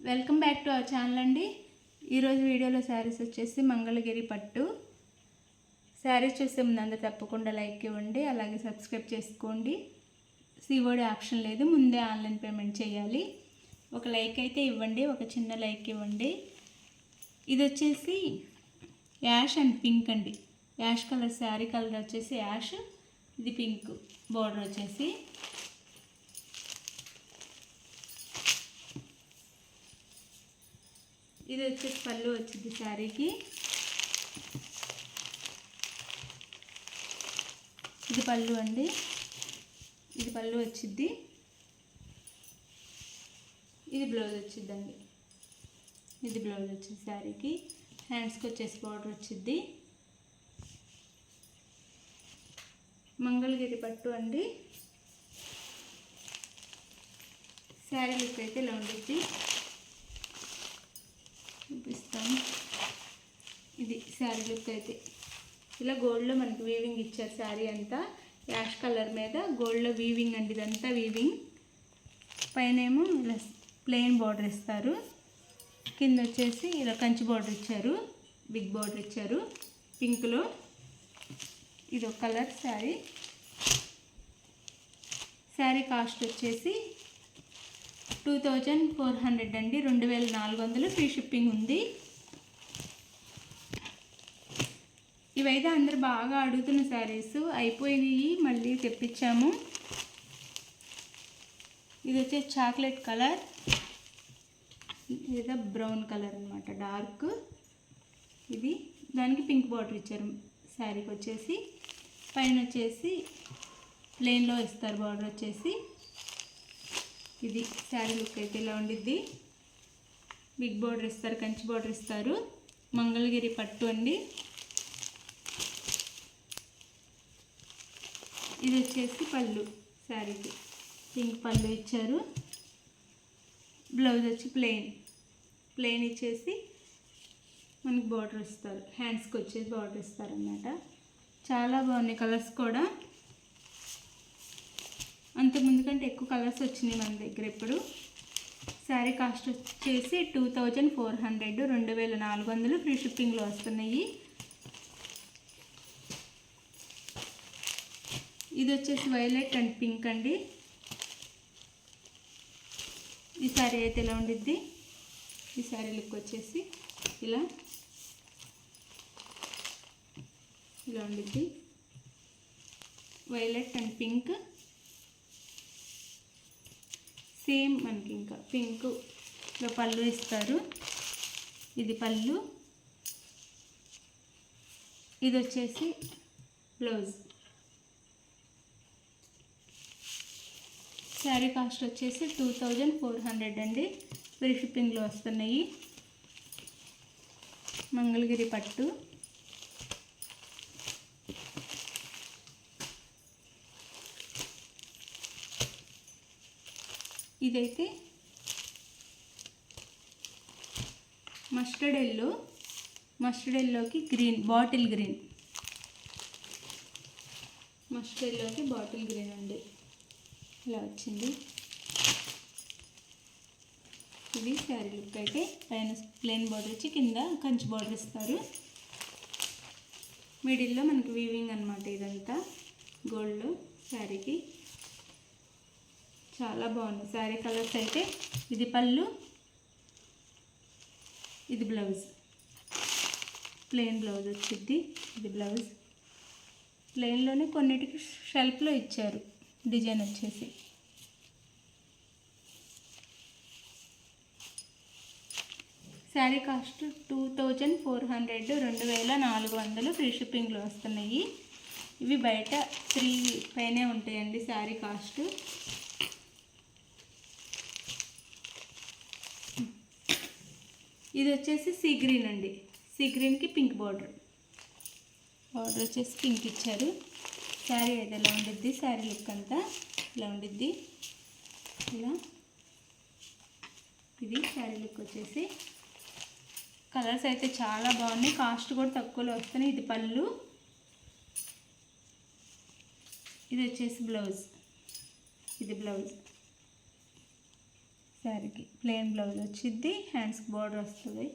Welcome back to our channel అండి. ఈరోజు వీడియోలో శారీస్ వచ్చేసి మంగళగిరి పట్టు శారీస్ చూసే ముందు అందరూ తప్పకుండా లైక్ ఇవ్వండి, అలాగే సబ్స్క్రైబ్ చేసుకోండి. సిఓడి ఆప్షన్ లేదు, ముందే ఆన్లైన్ పేమెంట్ చేయాలి. ఒక లైక్ అయితే ఇవ్వండి, ఒక చిన్న లైక్ ఇవ్వండి. ఇది వచ్చేసి యాష్ అండ్ పింక్ అండి. యాష్ కలర్ శారీ కలర్ వచ్చేసి యాష్, ఇది పింక్ బోర్డర్ వచ్చేసి. ఇది వచ్చేసి పళ్ళు వచ్చింది శారీకి. ఇది పళ్ళు అండి, ఇది పళ్ళు వచ్చింది. ఇది బ్లౌజ్ వచ్చిందండి, ఇది బ్లౌజ్ వచ్చింది శారీకి. హ్యాండ్స్కి వచ్చేసి బార్డర్ వచ్చింది. మంగళగిరి పట్టు అండి. శారీ లుక్ అయితే ఇలా ఉండిద్ది, చూపిస్తాను. ఇది శారీ లుక్ అయితే ఇలా గోల్డ్లో మనకి వీవింగ్ ఇచ్చారు. శారీ అంతా యాష్ కలర్ మీద గోల్డ్లో వీవింగ్ అండి, ఇదంతా వీవింగ్. పైన ఏమో ఇలా ప్లెయిన్ బార్డర్ ఇస్తారు, కింద వచ్చేసి ఇలా కంచి బార్డర్ ఇచ్చారు, బిగ్ బార్డర్ ఇచ్చారు పింక్లో. ఇది ఒక కలర్ శారీ. శారీ కాస్ట్ వచ్చేసి 2400 అండి, 2400 ఫ్రీ షిప్పింగ్ ఉంది. ఇవైతే అందరు బాగా అడుగుతున్న శారీస్, అయిపోయినాయి, మళ్ళీ తెప్పించాము. ఇది వచ్చేసి చాక్లెట్ కలర్, లేదా బ్రౌన్ కలర్ అనమాట, డార్క్. ఇది దానికి పింక్ బార్డర్ ఇచ్చారు శారీకి వచ్చేసి. పైన వచ్చేసి ప్లెయిన్లో ఇస్తారు బార్డర్ వచ్చేసి. ఇది శారీ లుక్ అయితే ఇలా ఉండిద్ది. బిగ్ బార్డర్ ఇస్తారు, కంచి బార్డర్ ఇస్తారు. మంగళగిరి పట్టు అండి. ఇది వచ్చేసి పళ్ళు, శారీకి పింక్ పళ్ళు ఇచ్చారు. బ్లౌజ్ వచ్చి ప్లెయిన్ ఇచ్చేసి మనకి బార్డర్ ఇస్తారు, హ్యాండ్స్కి వచ్చేసి బార్డర్ ఇస్తారు అన్నమాట. చాలా బాగున్నాయి కలర్స్ కూడా, అంతకుముందు కంటే ఎక్కువ కలర్స్ వచ్చినాయి మన దగ్గర ఇప్పుడు. శారీ కాస్ట్ వచ్చేసి 2400, 2400 ఫ్రీ షిప్పింగ్లో వస్తున్నాయి. ఇది వచ్చేసి వైలెట్ అండ్ పింక్ అండి. ఈ శారీ అయితే ఇలా ఉండిద్ది. ఈ శారీ లుక్ వచ్చేసి ఇలా ఉండిద్ది, వైలెట్ అండ్ పింక్. సేమ్ మనకి ఇంకా పింక్లో పళ్ళు ఇస్తారు. ఇది పళ్ళు, ఇది వచ్చేసి బ్లౌజ్. శారీ కాస్ట్ వచ్చేసి 2400 అండి, ఫ్రీ షిప్పింగ్లో వస్తున్నాయి. మంగళగిరి పట్టు. ఇదైతే మస్టర్డ్ ఎల్లోకి గ్రీన్, బాటిల్ గ్రీన్. మస్టర్డ్ ఎల్లోకి బాటిల్ గ్రీన్ అండి, ఇలా వచ్చింది. ఇది శారీ లుక్ అయితే. పైన ప్లెయిన్ బార్డర్ వచ్చి కింద కంచి బార్డర్ ఇస్తారు. మిడిల్లో మనకి వీవింగ్ అనమాట, ఇదంతా గోల్డ్లో శారీకి. చాలా బాగుంది శారీ కలర్స్ అయితే. ఇది పళ్ళు, ఇది బ్లౌజ్, ప్లెయిన్ బ్లౌజ్ వచ్చింది. ఇది బ్లౌజ్ ప్లెయిన్లోనే కొన్నిటికి షెల్ఫ్లో ఇచ్చారు డిజైన్ వచ్చేసి. శారీ కాస్ట్ 2400, 2400 ఫ్రీ షిప్పింగ్లో వస్తున్నాయి. ఇవి బయట 3 పైనే ఉంటాయండి శారీ కాస్ట్. ఇది వచ్చేసి సీ గ్రీన్ అండి, సీ గ్రీన్కి పింక్ బార్డర్ వచ్చేసి పింక్ ఇచ్చారు. శారీ అయితే ఇలా ఉండిద్ది, శారీ లుక్ అంతా ఇలా ఉండిద్ది ఇలా. ఇది శారీ లుక్ వచ్చేసి. కలర్స్ అయితే చాలా బాగున్నాయి, కాస్ట్ కూడా తక్కువలో వస్తున్నాయి. ఇది పళ్ళు, ఇది వచ్చేసి బ్లౌజ్, ఇది బ్లౌజ్. శారీకి ప్లెయిన్ బ్లౌజ్ వచ్చింది, హ్యాండ్స్కి బోర్డర్ వస్తుంది.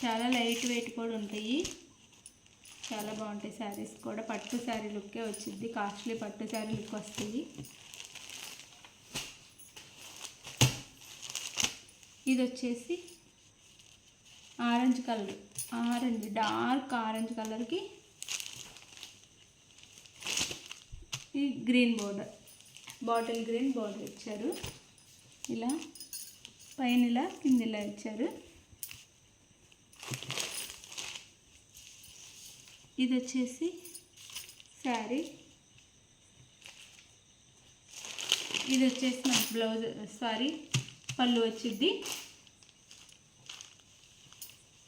చాలా లైట్ వెయిట్ కూడా ఉంటాయి, చాలా బాగుంటాయి శారీస్ కూడా. పట్టు శారీ లుక్కే వచ్చింది, కాస్ట్లీ పట్టు శారీ లుక్ వస్తుంది. ఇది వచ్చేసి ఆరెంజ్ కలర్, డార్క్ ఆరెంజ్ కలర్కి ఈ green border, bottle green border ఇచ్చారు. ఇలా పైన ఇలా కింద ఇలా ఇచ్చారు. ఇది వచ్చేసి శారీ, ఇది వచ్చేసి మనకి బ్లౌజ్ పళ్ళు వచ్చింది.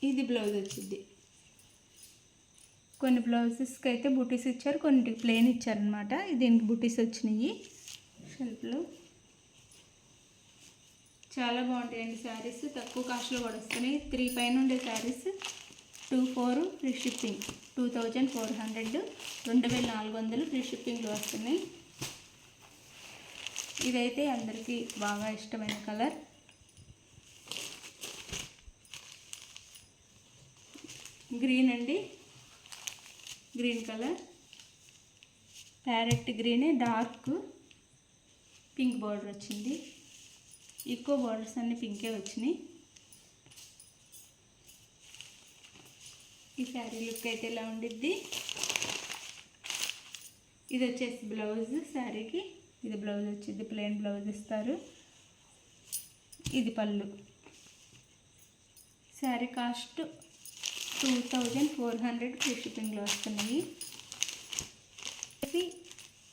ఇది బ్లౌజ్ వచ్చింది. కొన్ని బ్లౌజెస్కి అయితే బుటీస్ ఇచ్చారు, కొన్నిటికి ప్లెయిన్ ఇచ్చారనమాట. దీనికి బుటీస్ వచ్చినాయి షెల్ఫ్లో. చాలా బాగుంటాయండి శారీస్, తక్కువ కాస్ట్లో కూడా వస్తున్నాయి. 3 పైన ఉండే శారీస్ 24 ఫ్రీ షిప్పింగ్, 2400, 2400 ఫ్రీ షిప్పింగ్లో వస్తున్నాయి. ఇదైతే అందరికీ బాగా ఇష్టమైన కలర్. గ్రీన్ అండి, గ్రీన్ కలర్, ప్యారెట్ గ్రీనే, డార్క్ పింక్ బార్డర్ వచ్చింది. ఎక్కువ బార్డర్స్ అన్నీ పింకే వచ్చినాయి. ఈ శారీ లుక్ అయితే ఇలా ఉండిద్ది. ఇది వచ్చేసి బ్లౌజ్ శారీకి, ఇది బ్లౌజ్ వచ్చింది, ప్లెయిన్ బ్లౌజ్ ఇస్తారు. ఇది పళ్ళు. శారీ కాస్ట్ 2400 ఫ్రీ షిప్పింగ్లో వస్తున్నాయి.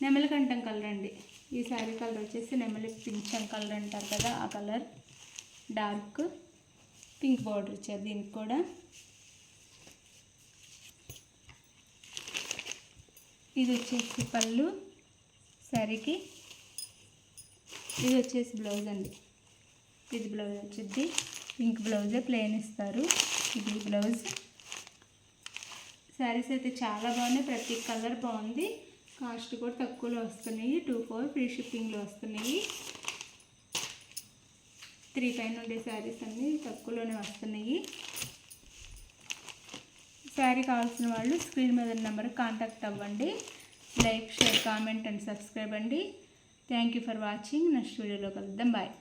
నెమలికంఠం కలర్ అండి. ఈ శారీ కలర్ వచ్చేసి నెమలి పింఛం కలర్ అంటారు కదా, ఆ కలర్. డార్క్ పింక్ బార్డర్ ఇచ్చారు దీనికి కూడా. ఇది వచ్చేసి పళ్ళు శారీకి. ఇది వచ్చేసి బ్లౌజ్ అండి, ఇది బ్లౌజ్ వచ్చింది. పింక్ బ్లౌజే ప్లెయిన్ ఇస్తారు. ఇది బ్లౌజ్. శారీస్ అయితే చాలా బాగున్నాయి, ప్రతి కలర్ బాగుంది. కాస్ట్ కూడా తక్కువలో వస్తున్నాయి, 24 ఫ్రీ షిప్పింగ్లో వస్తున్నాయి. 3 పైన ఉండే శారీస్ అన్నీ తక్కువలోనే వస్తున్నాయి. శారీ కావాల్సిన వాళ్ళు స్క్రీన్ మీద నెంబర్కి కాంటాక్ట్ అవ్వండి. Like, share, comment and subscribe అండి. Thank you for watching. Next వీడియోలో కలుద్దాం. బాయ్.